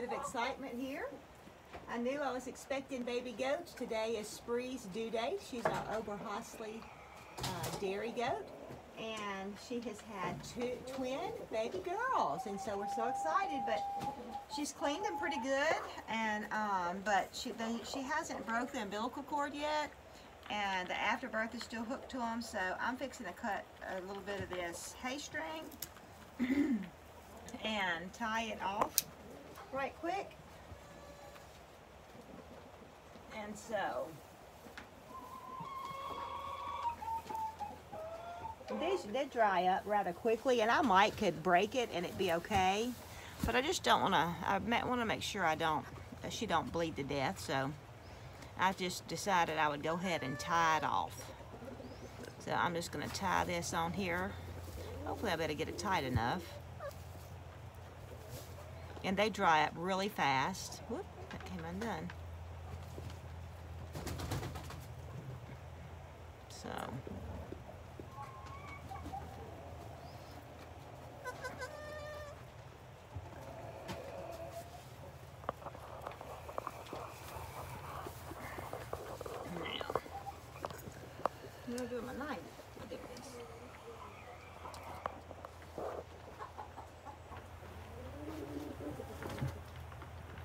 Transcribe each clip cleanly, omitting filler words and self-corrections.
bit of excitement here. I knew I was expecting baby goats. Today is Spree's due date. She's our Oberhasli dairy goat, and she has had twin baby girls, and so we're so excited. But she's cleaned them pretty good, and but she hasn't broke the umbilical cord yet, and the afterbirth is still hooked to them. So I'm fixing to cut a little bit of this hay string and tie it off right quick. And so they dry up rather quickly, and I could break it and it'd be okay, but I just don't want to. I want to make sure she don't bleed to death. So I just decided I would go ahead and tie it off. So I'm just going to tie this on here. Hopefully I better get it tight enough. And they dry up really fast. Whoop, that came undone. So I'm gonna do my knife. There it is.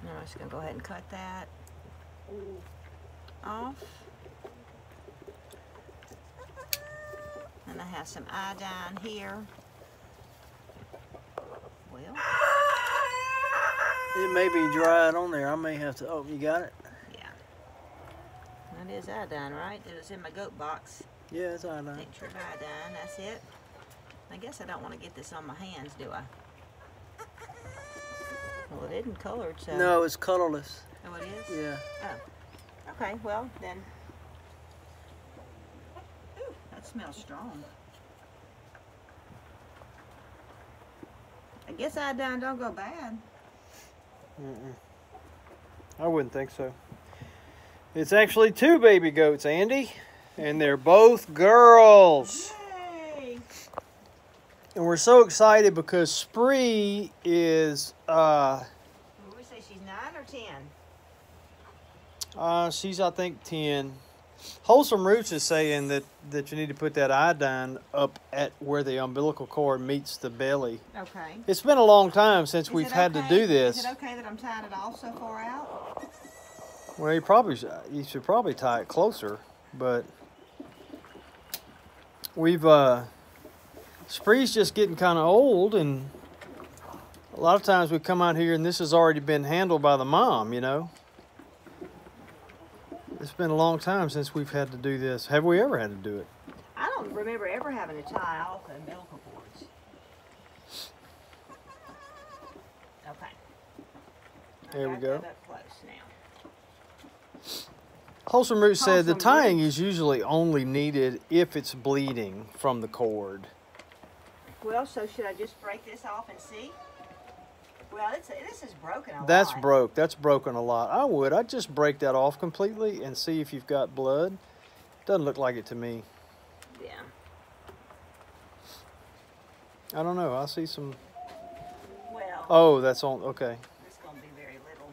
Now I'm just gonna go ahead and cut that off. And I have some iodine here. Well, it may be dried on there. I may have to. Oh, you got it? Yeah. That is iodine, right? It was in my goat box. Yeah, it's iodine. Tincture of iodine, that's it. I guess I don't want to get this on my hands, do I? Well, it isn't colored, so. No, it's colorless. Oh, it is? Yeah. Oh. Okay, well, then. Ooh, that smells strong. I guess iodine don't go bad. I wouldn't think so. It's actually 2 baby goats, Andy, and they're both girls. Yay! And we're so excited because Spree is What do we say, she's 9 or 10? she's I think 10. Wholesome Roots is saying that you need to put that iodine up at where the umbilical cord meets the belly. Okay. It's been a long time since we've had to do this. Is it okay that I'm tying it all so far out? Well, you should probably tie it closer, but we've Spree's just getting kind of old, and a lot of times we come out here and this has already been handled by the mom, you know. It's been a long time since we've had to do this. Have we ever had to do it? I don't remember ever having to tie off the umbilical cords. Okay. There we go. That up close now. Wholesome Roots said the Wholesome tying Roots. is usually only needed if it's bleeding from the cord. Well, so should I just break this off and see? Well, this is broken a lot. That's broken a lot. I'd just break that off completely and see if you've got blood. Doesn't look like it to me. Yeah. I don't know. I see some. Well. Oh, that's on. Okay. It's going to be very little.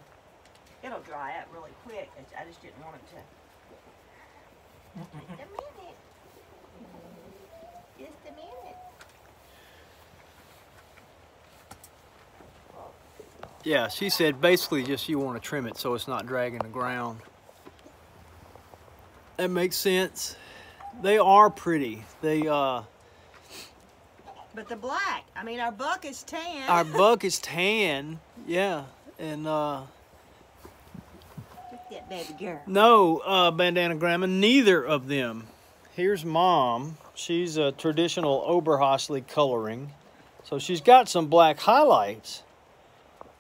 It'll dry up really quick. I just didn't want it to. Just a minute. Just a minute. Yeah, she said basically just you want to trim it so it's not dragging the ground. That makes sense. They are pretty. They But the black, I mean, our buck is tan. Our buck is tan, yeah, and Look at that baby girl. no, Bandana Grandma, neither of them. Here's Mom. She's a traditional Oberhasli coloring, so she's got some black highlights.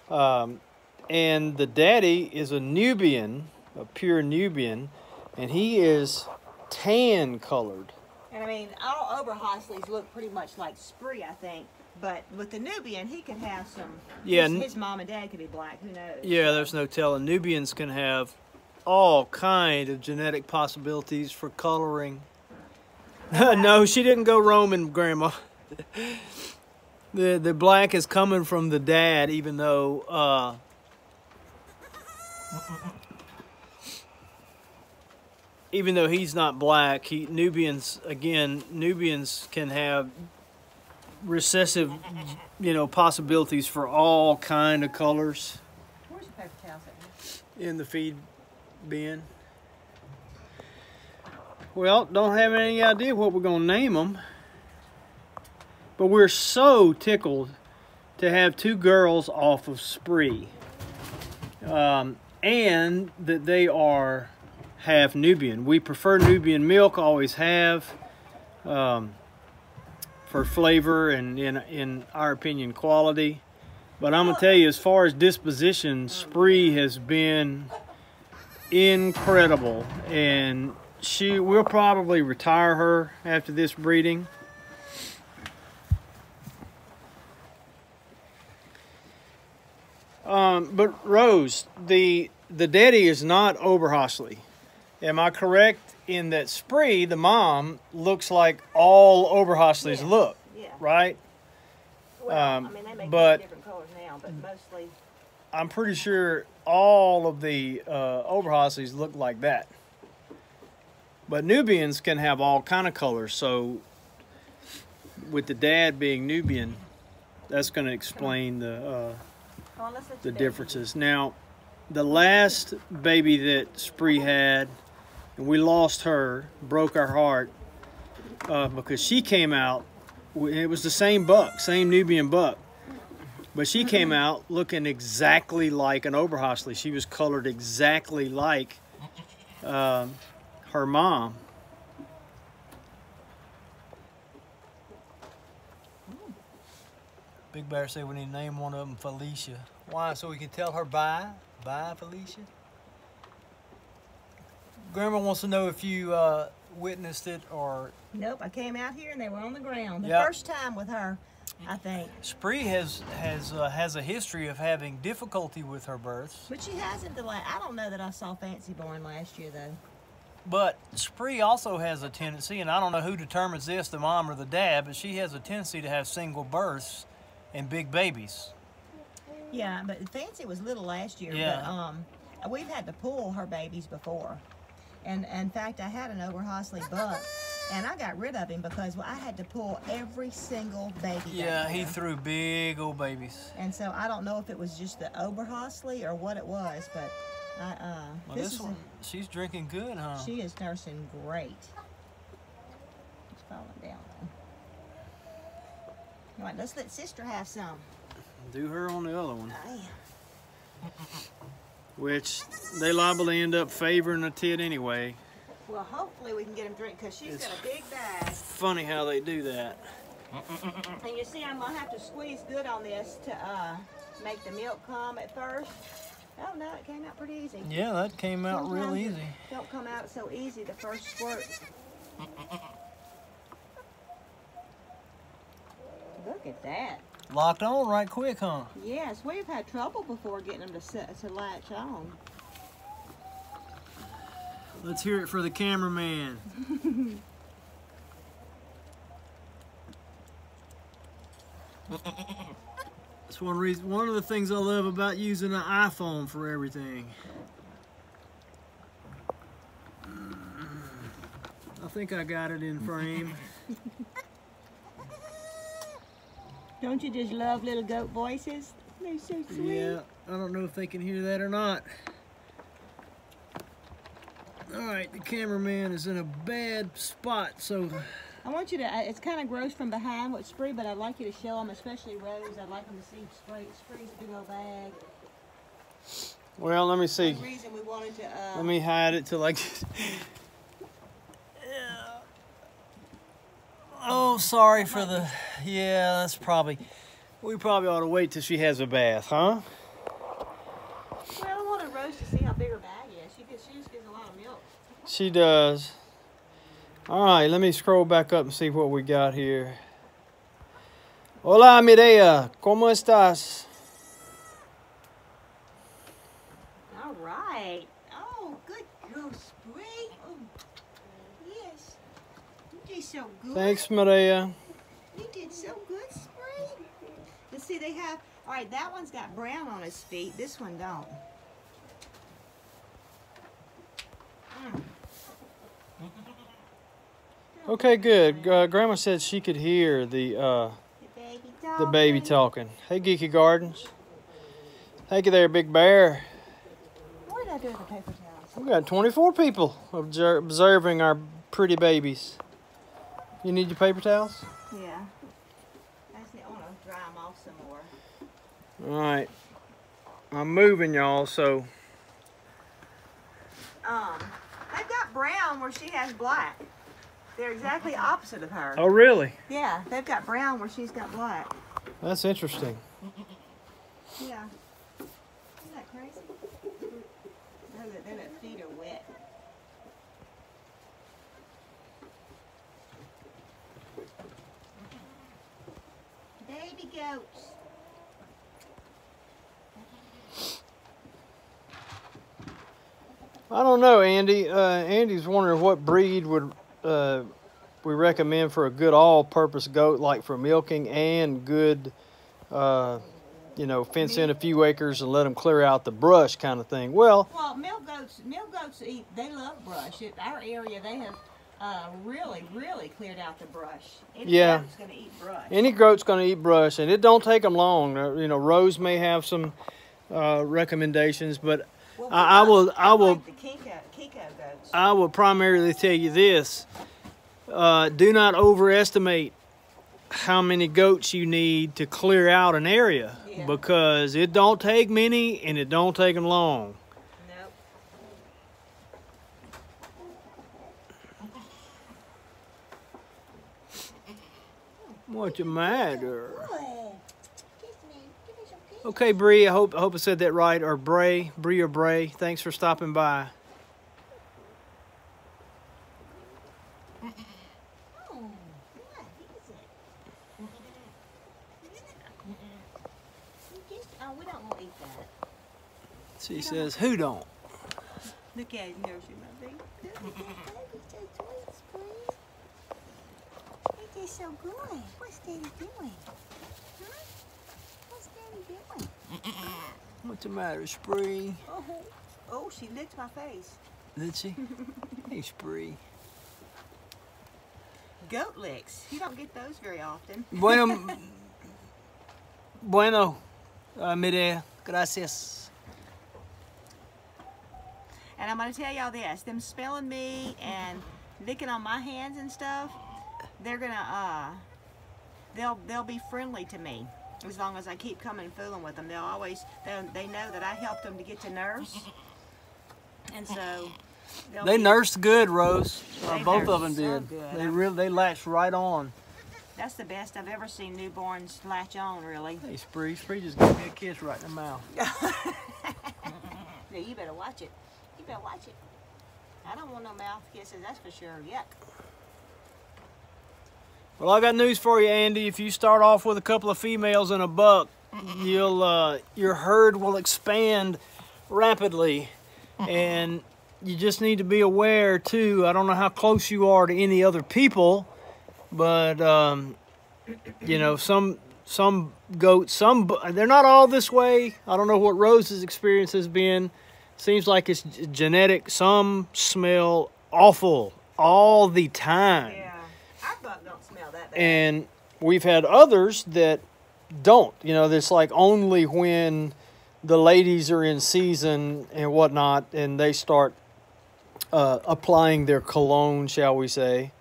And the daddy is a Nubian, a pure Nubian, and he is tan colored. And I mean, all Oberhaslis look pretty much like Spree, I think. But with the Nubian, he could have some. Yeah, his mom and dad could be black. Who knows? Yeah, there's no telling. Nubians can have all kind of genetic possibilities for coloring. No, she didn't go Roman, Grandma. The black is coming from the dad, even though even though he's not black, Nubians can have recessive, possibilities for all kind of colors. Where's your paper towels at? In the feed bin. Well, don't have any idea what we're going to name them. But we're so tickled to have 2 girls off of Spree. And that they are half Nubian. We prefer Nubian milk, always have, for flavor and, in our opinion, quality. But I'm going to tell you, as far as disposition, Spree has been incredible. And we'll probably retire her after this breeding. But Rose, the daddy is not Oberhasli. Am I correct in that Spree, the mom, looks like all Oberhaslis look, right? Well, I mean, they make different colors now, but mostly. I'm pretty sure all of the Oberhaslis look like that. But Nubians can have all kind of colors, so with the dad being Nubian, that's going to explain the differences. Now, the last baby that Spree had, and we lost her, broke our heart, because she came out, it was the same buck, same Nubian buck, but she came out looking exactly like an Oberhasli. She was colored exactly like her mom. Big Bear said we need to name one of them Felicia. Why? So we can tell her bye? Bye, Felicia? Grandma wants to know if you witnessed it or... Nope, I came out here and they were on the ground. The first time with her, I think. Spree has a history of having difficulty with her births. But she hasn't I don't know that I saw Fancy born last year, though. But Spree also has a tendency, and I don't know who determines this, the mom or the dad, but she has a tendency to have single births and big babies. Yeah, but Fancy was little last year. Yeah. But we've had to pull her babies before. And in fact, I had an Oberhasli buck, and I got rid of him because I had to pull every single baby. Yeah, he threw big old babies. And so I don't know if it was just the Oberhasli or what it was, but well, this one, she's drinking good, huh? She is nursing great. It's falling down. All right, let's let Sister have some. Do her on the other one. I am. Which they liable to end up favoring a tit anyway. Well, hopefully we can get him drink because she's got a big bag. Funny how they do that. And you see, I'm gonna have to squeeze good on this to make the milk come at first. Oh no, it came out pretty easy. Yeah, that came out real easy. It don't come out so easy the first squirt. Look at that. Locked on right quick, huh? Yes, we've had trouble before getting them to latch on. Let's hear it for the cameraman. That's one of the things I love about using an iPhone for everything. I think I got it in frame. Don't you just love little goat voices? They're so sweet. Yeah, I don't know if they can hear that or not. Alright, the cameraman is in a bad spot, so... I want you to, it's kind of gross from behind with Spree, but I'd like you to show them, especially Rose. I'd like them to see Spree's big old bag. Well, let me see. The reason we wanted to... let me hide it till I get... Oh, sorry for the... Yeah, that's probably... We probably ought to wait till she has a bath, huh? Well, I wanted Rose to see how big her bag is. She just gives a lot of milk. She does. All right, let me scroll back up and see what we got here. Hola, Mireya. ¿Cómo estás? All right. Oh, good girl, Spree. Oh, yes. You did so good. Thanks, Mireya. You did so good, Spree. Let's see, they have... All right, that one's got brown on his feet. This one don't. Okay, good. Grandma said she could hear the baby talking. Hey, Geeky Gardens. Thank you there, Big Bear. What did I do with the paper towels? We got 24 people observing our pretty babies. You need your paper towels? Yeah. I just want to dry them off some more. All right. I'm moving, y'all, so. They've got brown where she has black. They're exactly opposite of her. Oh, really? Yeah, they've got brown where she's got black. That's interesting. Yeah. Isn't that crazy? Their feet are wet. Baby goats. I don't know, Andy. Andy's wondering what breed would we recommend for a good all-purpose goat, like for milking and good, you know, fence in a few acres and let them clear out the brush kind of thing. Well, milk goats eat. They love brush. In our area, they have really cleared out the brush. Any goat's gonna eat brush. Any goat's gonna eat brush, and it don't take them long. You know, Rose may have some recommendations, but Well, I will. Like the Kiko goats. I will primarily tell you this: do not overestimate how many goats you need to clear out an area, because it don't take many and it don't take them long. Nope. What's the matter? Okay, Bree, I hope I said that right, or Bray, Bree or Bray. Thanks for stopping by. We don't want to eat that. She says, who don't? Look at it, there's your baby. It's so good. What's Daddy doing? Huh? What's Daddy doing? What's the matter, Spree? Oh, she licked my face. Did she? Hey, Spree. Goat licks. You don't get those very often. Bueno, mire, gracias. And I'm going to tell y'all this. Them smelling me and licking on my hands and stuff, they're going to, they'll be friendly to me. As long as I keep coming and fooling with them. They know that I helped them to get to nurse. And so they nursed good, Rose. Both of them so did. Good. They latched right on. That's the best I've ever seen newborns latch on, really. Hey, Spree just gave me a kiss right in the mouth. Yeah, you better watch it. You better watch it. I don't want no mouth kisses, that's for sure. Yuck. Well, I got news for you, Andy. If you start off with a couple of females and a buck, your herd will expand rapidly, and you just need to be aware too. I don't know how close you are to any other people, but you know, some goats, they're not all this way. I don't know what Rose's experience has been. Seems like it's genetic. Some smell awful all the time. Yeah, our buck don't smell that bad. And we've had others that don't. You know, it's like only when the ladies are in season and whatnot, and they start applying their cologne, shall we say.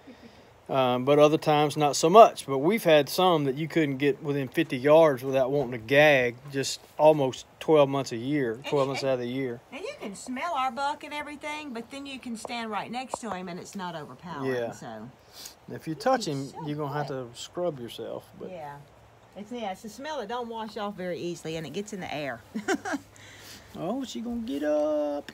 But other times, not so much. But we've had some that you couldn't get within 50 yards without wanting to gag, just almost 12 months a year, 12 months out of the year. And you can smell our buck and everything, but then you can stand right next to him and it's not overpowering. Yeah. So. If you touch him, you're going to have to scrub yourself. But. Yeah. It's a smell that don't wash off very easily, and it gets in the air. Oh, she going to get up.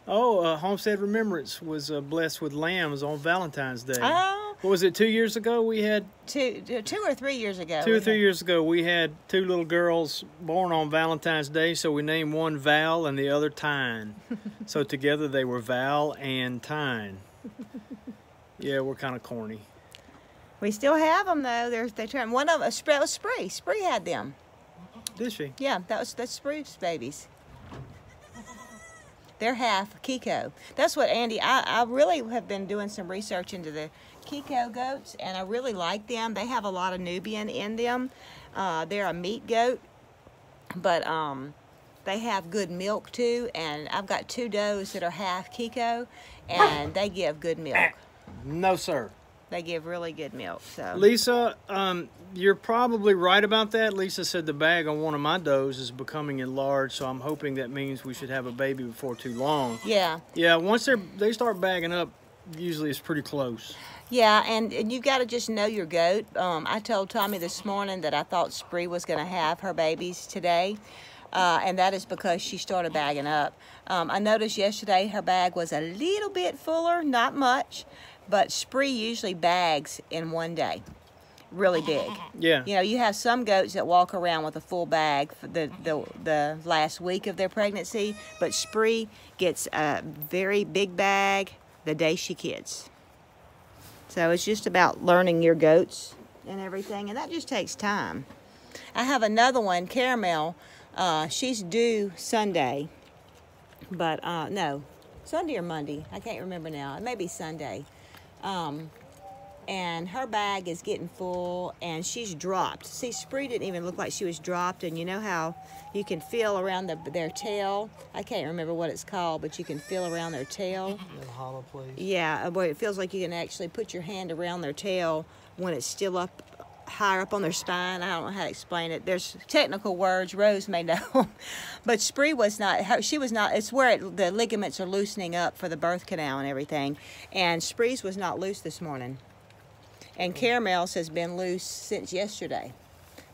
Oh, Homestead Remembrance was blessed with lambs on Valentine's Day. Oh. What was it, 2 years ago? We had 2 or 3 years ago. 2 or 3 years ago, we had 2 little girls born on Valentine's Day, so we named one Val and the other Tyne. So together they were Val and Tyne. Yeah, we're kind of corny. We still have them though. They're trying. One of them, Spree. Spree had them. Did she? Yeah, that's Spree's babies. They're half Kiko. That's what Andy, I really have been doing some research into the Kiko goats, and I really like them. They have a lot of Nubian in them. They're a meat goat, but they have good milk too, and I've got 2 does that are half Kiko, and they give good milk. No, sir. They give really good milk. So Lisa, you're probably right about that. Lisa said the bag on one of my does is becoming enlarged, so I'm hoping that means we should have a baby before too long. yeah. Yeah, once they start bagging up, usually it's pretty close. Yeah, and you got to just know your goat. I told Tommy this morning that I thought Spree was going to have her babies today, and that is because she started bagging up. I noticed yesterday her bag was a little bit fuller, not much, but Spree usually bags in one day, really big. Yeah. You know, you have some goats that walk around with a full bag for the last week of their pregnancy, but Spree gets a very big bag the day she kids. So it's just about learning your goats and everything, and that just takes time. I have another one, Caramel. She's due Sunday, but no, Sunday or Monday. I can't remember now. It may be Sunday. And her bag is getting full, and she's dropped. See, Spree didn't even look like she was dropped, and you know how you can feel around their tail? I can't remember what it's called, but you can feel around their tail. That hollow place. Yeah, where it feels like you can actually put your hand around their tail when it's still up higher up on their spine. I don't know how to explain it. There's technical words. Rose may know. But Spree was not, she was not, it's where the ligaments are loosening up for the birth canal and everything. And Spree's was not loose this morning. And Caramel's has been loose since yesterday.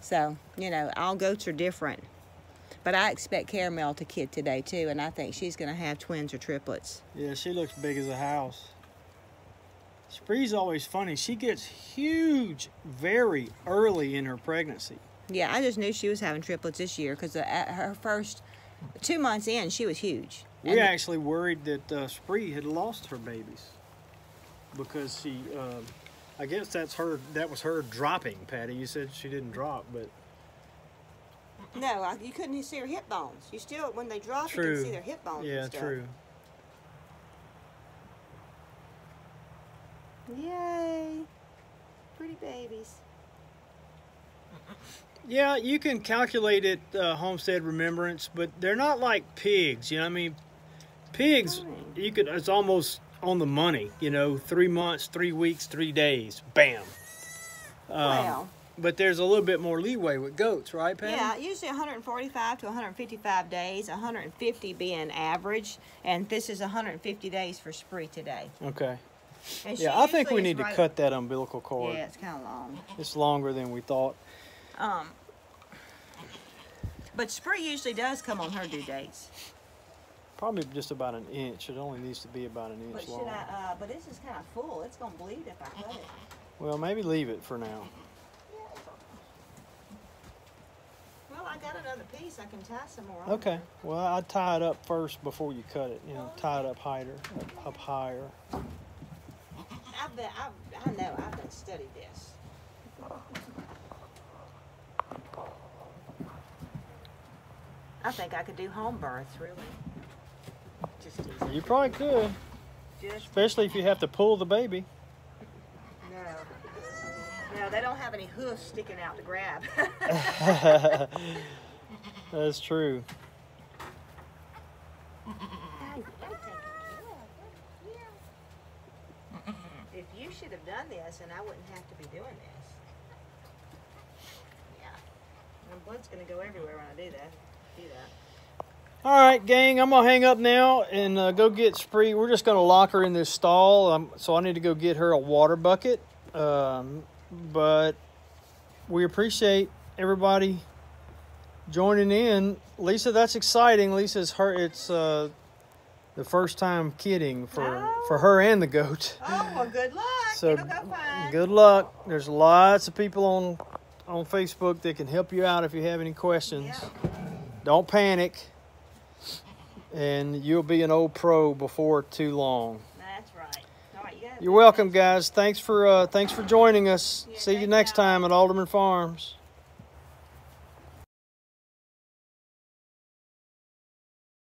So, you know, all goats are different. But I expect Caramel to kid today too, and I think she's going to have twins or triplets. Yeah, she looks big as a house. Spree's always funny. She gets huge very early in her pregnancy. Yeah, I just knew she was having triplets this year because at her first 2 months in, she was huge. We actually worried that Spree had lost her babies because she, I guess that was her dropping, Patty. You said she didn't drop, but... No, you couldn't see her hip bones. You still, when they drop, you can see their hip bones. Yeah, and stuff. true. Yay. Pretty babies. Yeah, you can calculate it, homestead remembrance, but they're not like pigs, you know what I mean? Pigs, it's almost on the money, you know, 3 months, 3 weeks, 3 days, bam. Well. But there's a little bit more leeway with goats, right, Patty? Yeah, usually 145 to 155 days, 150 being average, and this is 150 days for Spree today. Okay. And Yeah, I think we need to cut that umbilical cord. Yeah, it's kind of long. It's longer than we thought. But Spree usually does come on her due dates. Probably just about an inch. It only needs to be about an inch But long. but this is kind of full. It's going to bleed if I cut it. Well, maybe leave it for now. Well, I got another piece. I can tie some more on. Okay. Well, I'd tie it up first before you cut it. You know, tie it up higher. Up higher. I know. I've been studied this. I think I could do home births, really. Just easy. You probably could. Especially if you have to pull the baby. No, they don't have any hoofs sticking out to grab. That's true. If you should have done this, and I wouldn't have to be doing this. Yeah. My blood's going to go everywhere when I do that. All right, gang, I'm going to hang up now and go get Spree. We're just going to lock her in this stall, so I need to go get her a water bucket. But we appreciate everybody joining in. Lisa, that's exciting. Lisa's it's the first time kidding for her and the goat. Oh, well, good luck. So it'll go fine. good luck. There's lots of people on Facebook that can help you out if you have any questions. Yeah. Don't panic, and you'll be an old pro before too long. That's right. All right, You're welcome, guys. Thanks for joining us. Yeah, See you next time at Alderman Farms.